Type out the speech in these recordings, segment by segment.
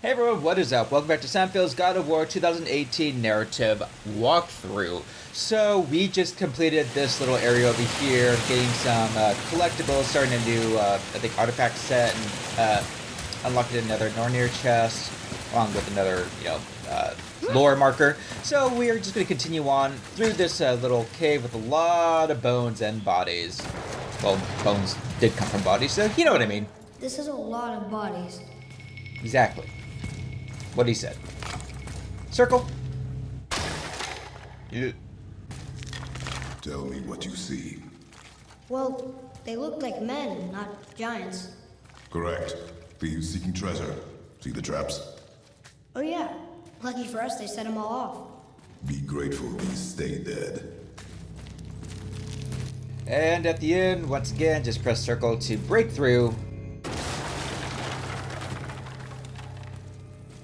Hey everyone, what is up? Welcome back to Samfield's God of War 2018 narrative walkthrough. So we just completed this little area over here, getting some collectibles, starting a new, I think, artifact set, and unlocking another Nornir chest, along with another, lore marker. So we are just going to continue on through this little cave with a lot of bones and bodies. Well, bones did come from bodies, so you know what I mean. This is a lot of bodies. Exactly. What he said. Circle. Yeah. Tell me what you see. Well, they look like men, not giants. Correct. Thieves seeking treasure. See the traps? Oh yeah. Lucky for us, they set them all off. Be grateful these stay dead. And at the end, once again, just press circle to break through.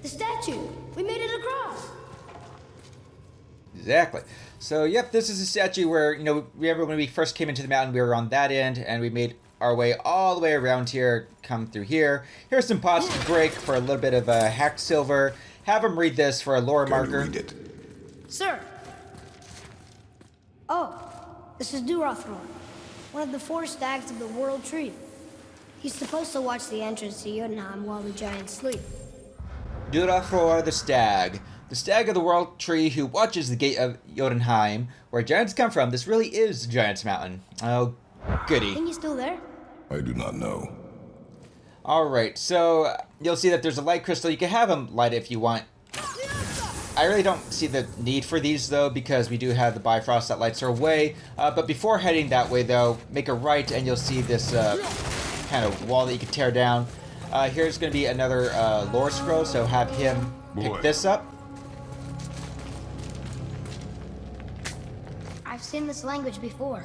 The statue! We made it across! Exactly. So, yep, this is a statue where, remember when we first came into the mountain, we were on that end, and we made our way all the way around here, come through here. Here's some pots to break for a little bit of hack silver. Have him read this for a lore marker. Read it. Sir! Oh, this is Durapror, one of the 4 stags of the World Tree. He's supposed to watch the entrance to Jotunheim while the giants sleep. Durapror the Stag of the World Tree who watches the gate of Jotunheim, where giants come from. This really is Giant's Mountain. Oh, goody. Think he's still there? I do not know. Alright, so you'll see that there's a light crystal. You can have him light it if you want. I really don't see the need for these, though, because we do have the Bifrost that lights our way. But before heading that way, though, make a right, and you'll see this kind of wall that you can tear down. Here's going to be another lore scroll, so have him pick this up. I've seen this language before.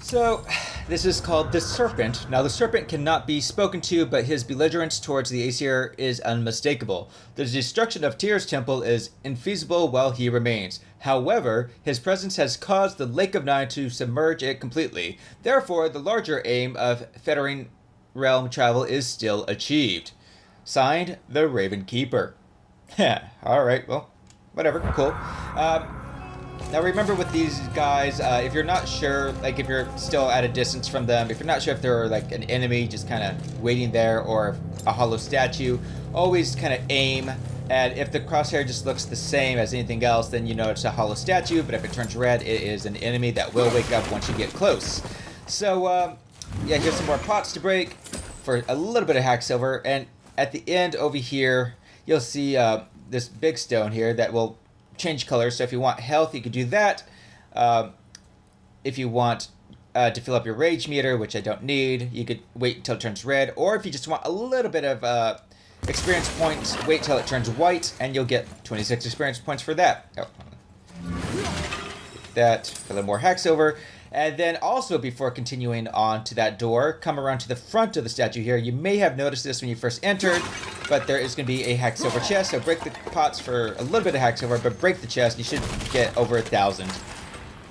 So, this is called the Serpent. Now, the Serpent cannot be spoken to, but his belligerence towards the Aesir is unmistakable. The destruction of Tyr's temple is infeasible while he remains. However, his presence has caused the Lake of Nine to submerge it completely. Therefore, the larger aim of fettering realm travel is still achieved. Signed, the Raven Keeper. Alright, well, whatever, cool. Now remember with these guys, if you're not sure, like if you're still at a distance from them, if you're not sure if they're like an enemy just kind of waiting there or a hollow statue, always kind of aim. And if the crosshair just looks the same as anything else, then you know it's a hollow statue. But if it turns red, it is an enemy that will wake up once you get close. So, yeah, here's some more pots to break for a little bit of hack silver. And at the end over here, you'll see this big stone here that will change colors. So if you want health, you could do that. If you want to fill up your rage meter, which I don't need, you could wait until it turns red. Or if you just want a little bit of experience points, wait till it turns white, and you'll get 26 experience points for that. Oh. That, for a little more hack silver. And then also, before continuing on to that door, come around to the front of the statue here. You may have noticed this when you first entered, but there is going to be a hack silver chest. So break the pots for a little bit of hack silver, but break the chest. You should get over 1,000.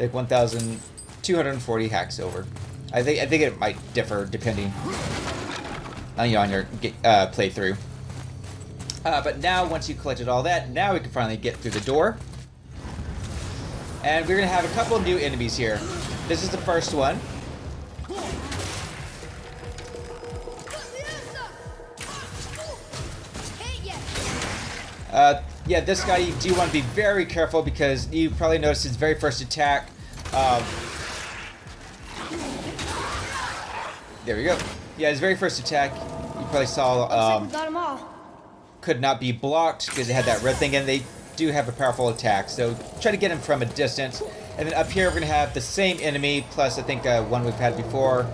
Like 1,240 hack silver. I think it might differ depending on your playthrough. But now, once you collected all that, now we can finally get through the door. And we're going to have a couple new enemies here. This is the first one. Yeah, this guy, you do want to be very careful because you probably noticed his very first attack. There we go. Yeah, his very first attack, you probably saw, Looks like we got them all. could not be blocked because it had that red thing, and they do have a powerful attack. So try to get him from a distance. And then up here, we're going to have the same enemy, plus I think one we've had before.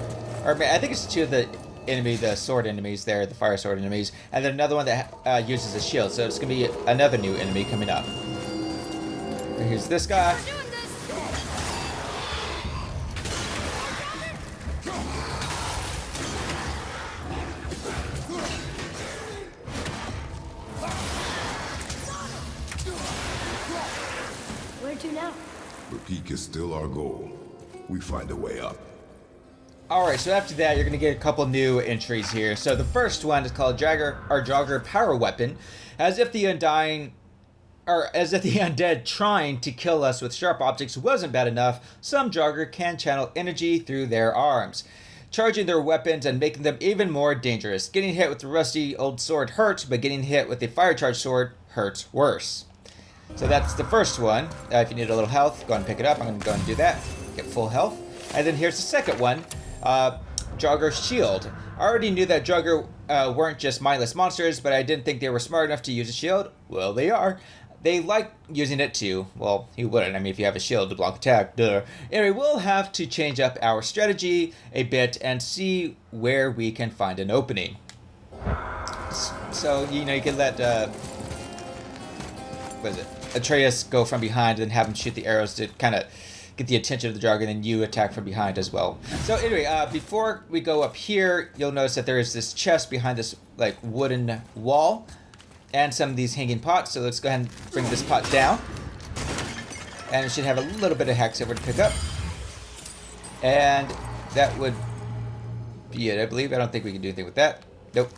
Or I think it's 2 of the the sword enemies there, the fire sword enemies. And then another one that uses a shield. So it's going to be another new enemy coming up. Here's this guy. Where to now? The peak is still our goal. We find a way up. Alright, so after that, you're going to get a couple new entries here. So the first one is called Draugr Power Weapon. As if the undying... Or as if the undead trying to kill us with sharp objects wasn't bad enough, some Draugr can channel energy through their arms, charging their weapons and making them even more dangerous. Getting hit with a rusty old sword hurts, but getting hit with a fire-charged sword hurts worse. So that's the first one. If you need a little health, go ahead and pick it up. I'm going to go and do that. Get full health. And then here's the second one. Draugr's Shield. I already knew that Draugr weren't just mindless monsters, but I didn't think they were smart enough to use a shield. Well, they are. They like using it too. Well, you wouldn't. I mean, if you have a shield to block attack, duh. Anyway, we'll have to change up our strategy a bit and see where we can find an opening. So, you know, you can let, what is it? Atreus go from behind and have him shoot the arrows to kind of get the attention of the Draugr, and then you attack from behind as well. So anyway, before we go up here, you'll notice that there is this chest behind this like wooden wall and some of these hanging pots. So let's go ahead and bring this pot down. And it should have a little bit of hexaver to pick up. And that would be it, I believe. I don't think we can do anything with that. Nope.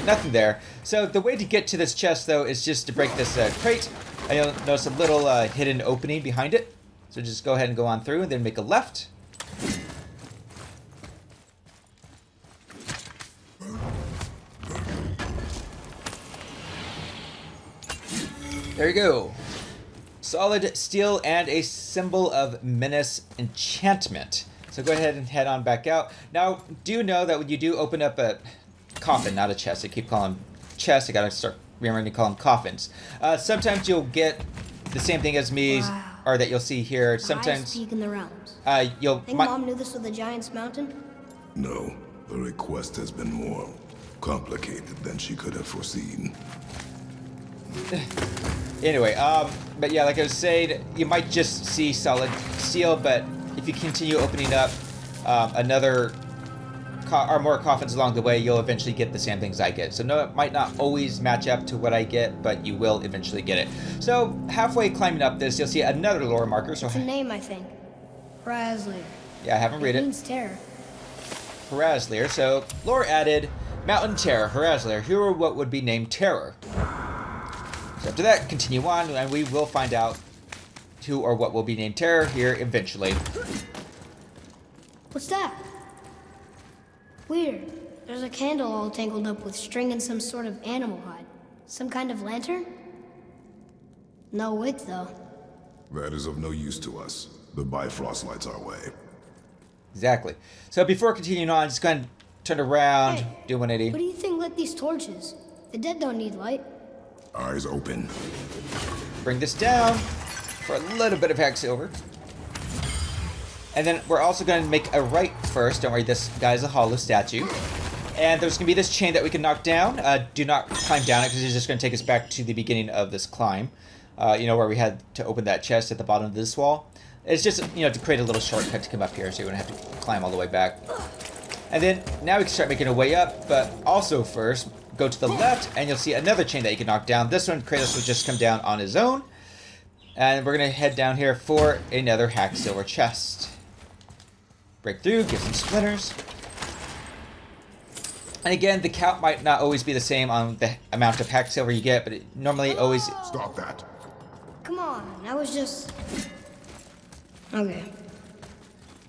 Nothing there. So the way to get to this chest, though, is just to break this crate. And you'll notice a little hidden opening behind it. So just go ahead and go on through and then make a left. There you go. Solid steel and a symbol of Menace enchantment. So go ahead and head on back out. Now, do know that when you do open up a coffin, not a chest, I keep calling them chests, I gotta start remembering to call them coffins. Sometimes you'll get the same thing as me, or that you'll see here. Sometimes Peak in the realms. you'll... Think Mom knew this with the Giant's Mountain? No, the request has been more complicated than she could have foreseen. Anyway, but yeah, like I was saying, you might just see solid steel, but if you continue opening up another or more coffins along the way, you'll eventually get the same things I get. So no, it might not always match up to what I get, but you will eventually get it. So halfway climbing up this, you'll see another lore marker. So it's a name, I think. Razlir. Yeah, I haven't read it. It means terror. Razlir. So lore added, Mountain Terror, Razlir. Who or what would be named Terror? So after that, continue on, and we will find out who or what will be named Terror here eventually. What's that? Weird. There's a candle all tangled up with string and some sort of animal hide. Some kind of lantern? No wick, though. That is of no use to us. The Bifrost lights our way. Exactly. So before continuing on, just go ahead and turn around, Hey, do 180. What do you think lit these torches? The dead don't need light. Eyes open. Bring this down for a little bit of Hacksilver. And then we're also going to make a right first. Don't worry, this guy's a hollow statue. And there's going to be this chain that we can knock down. Do not climb down it because it's just going to take us back to the beginning of this climb. You know, where we had to open that chest at the bottom of this wall. It's just, you know, to create a little shortcut to come up here so you wouldn't have to climb all the way back. And then now we can start making our way up, but also first go to the left and you'll see another chain that you can knock down. This one, Kratos will just come down on his own. And we're going to head down here for another Hacksilver chest. Break through, get some splinters. And again, the count might not always be the same on the amount of Hacksilver you get, but it normally always... Stop that. Come on, I was just... Okay.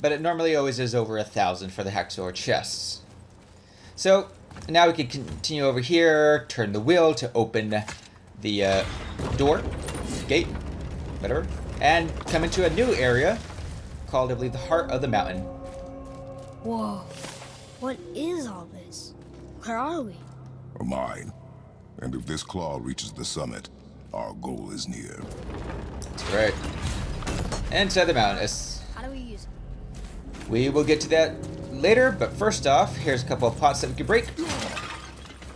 But it normally always is over 1,000 for the Hacksilver chests. So, now we can continue over here, turn the wheel to open the door, gate, whatever, and come into a new area called, I believe, the Heart of the Mountain. Whoa. What is all this? Where are we? A mine. And if this claw reaches the summit, our goal is near. That's right. Inside the mountain. How do we use it? We will get to that later, but first off, here's a couple of pots that we can break.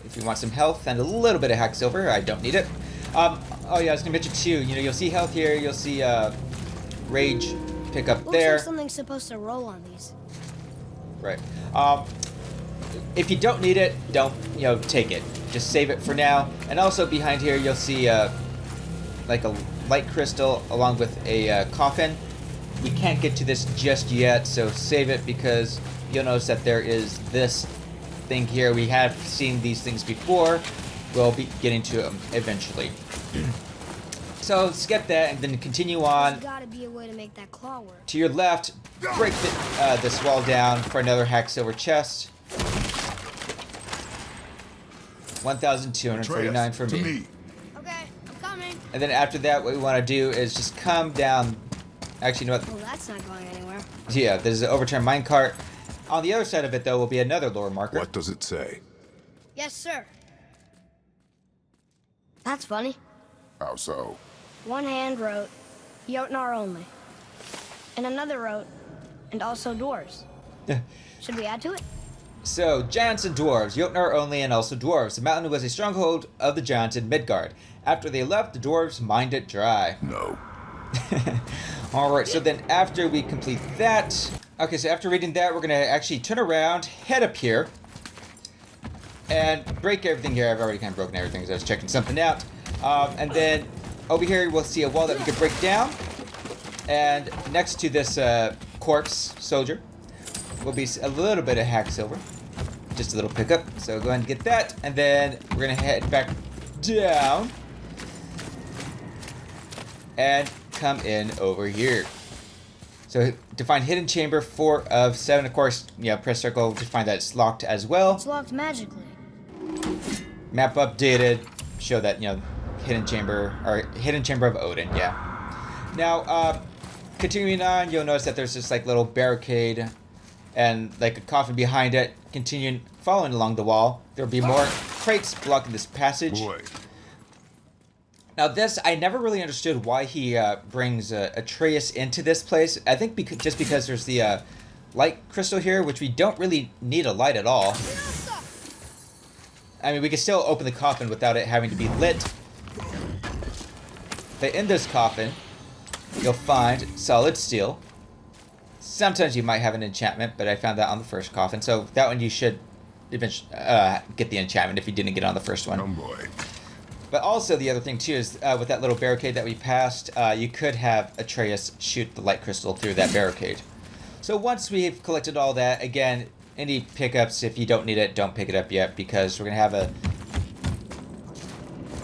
If you want some health and a little bit of Hacksilver, I don't need it. Oh yeah, I was gonna mention too, you know, you'll see health here, you'll see rage pick up Looks there. like something's supposed to roll on these. Right. If you don't need it, don't, you know, take it. Just save it for now. And also behind here, you'll see like a light crystal along with a coffin. we can't get to this just yet, so save it because you'll notice that there is this thing here. We have seen these things before. We'll be getting to them eventually. So skip that and then continue on. There's gotta be a way to make that claw work. To your left, break this wall down for another hack silver chest. 1,249 for to me. Okay, I'm coming. And then after that, what we want to do is just come down. Actually, you know what? Well, that's not going anywhere. Yeah, there's an overturned minecart. On the other side of it, though, will be another lore marker. What does it say? Yes, sir. That's funny. How so? One hand wrote, Jotnar only. And another wrote, and also dwarves. Should we add to it? So, giants and dwarves, Jotnar only and also dwarves. The mountain was a stronghold of the giants in Midgard. After they left, the dwarves mined it dry. No. Alright, so then after we complete that... Okay, so after reading that, we're going to actually turn around, head up here, and break everything here. I've already kind of broken everything because I was checking something out. And then over here, we'll see a wall that we can break down. And next to this corpse soldier will be a little bit of hack silver. Just a little pickup. So go ahead and get that. And then we're going to head back down. And come in over here. So to find hidden chamber 4 of 7, of course, press circle to find that it's locked as well. It's locked magically. Map updated. Show that, hidden chamber of Odin, yeah. Now, continuing on, you'll notice that there's this like little barricade and like a coffin behind it. Continuing following along the wall, there'll be more crates blocking this passage. Boy. Now this, I never really understood why he brings Atreus into this place. I think just because there's the light crystal here, which we don't really need a light at all. I mean, we can still open the coffin without it having to be lit. But in this coffin, you'll find solid steel. Sometimes you might have an enchantment, but I found that on the first coffin. So that one you should eventually get the enchantment if you didn't get it on the first one. Oh boy. But also the other thing too is with that little barricade that we passed, you could have Atreus shoot the light crystal through that barricade. So once we've collected all that, again, any pickups, if you don't need it, don't pick it up yet because we're going to have a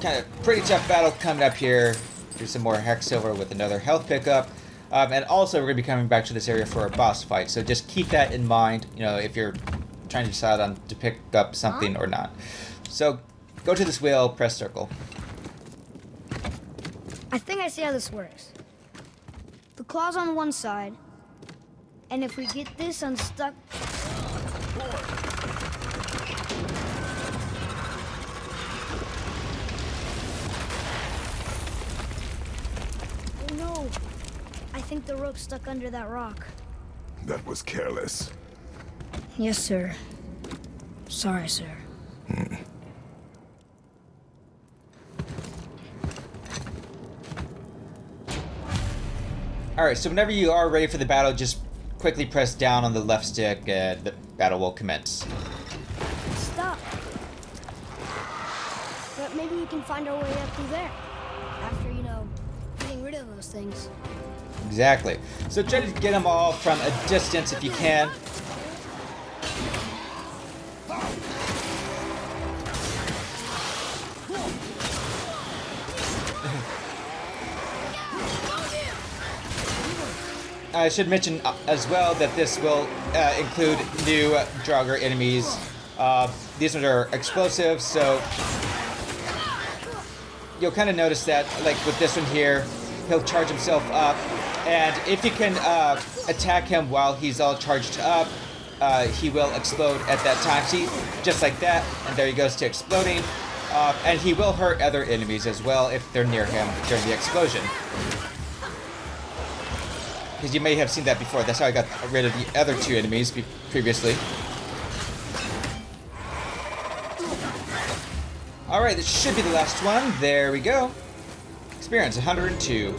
kind of pretty tough battle coming up here. Do some more hex silver with another health pickup. And also we're going to be coming back to this area for a boss fight. So just keep that in mind, if you're trying to decide on to pick up something or not. So go to this wheel, press circle. I think I see how this works. The claw's on one side, and if we get this unstuck... Oh no! I think the rope's stuck under that rock. That was careless. Yes, sir. Sorry, sir. Alright, so whenever you are ready for the battle, just quickly press down on the left stick and the battle will commence. Stop. But maybe we can find our way up through there. After, getting rid of those things. Exactly. So try to get them all from a distance if you can. I should mention as well that this will include new Draugr enemies. These ones are explosives, so you'll kind of notice that, like with this one here, he'll charge himself up, and if you can attack him while he's all charged up, he will explode at that time. See, just like that, and there he goes to exploding. And he will hurt other enemies as well if they're near him during the explosion. Because you may have seen that before. That's how I got rid of the other 2 enemies previously. Alright, this should be the last one. There we go. Experience 102.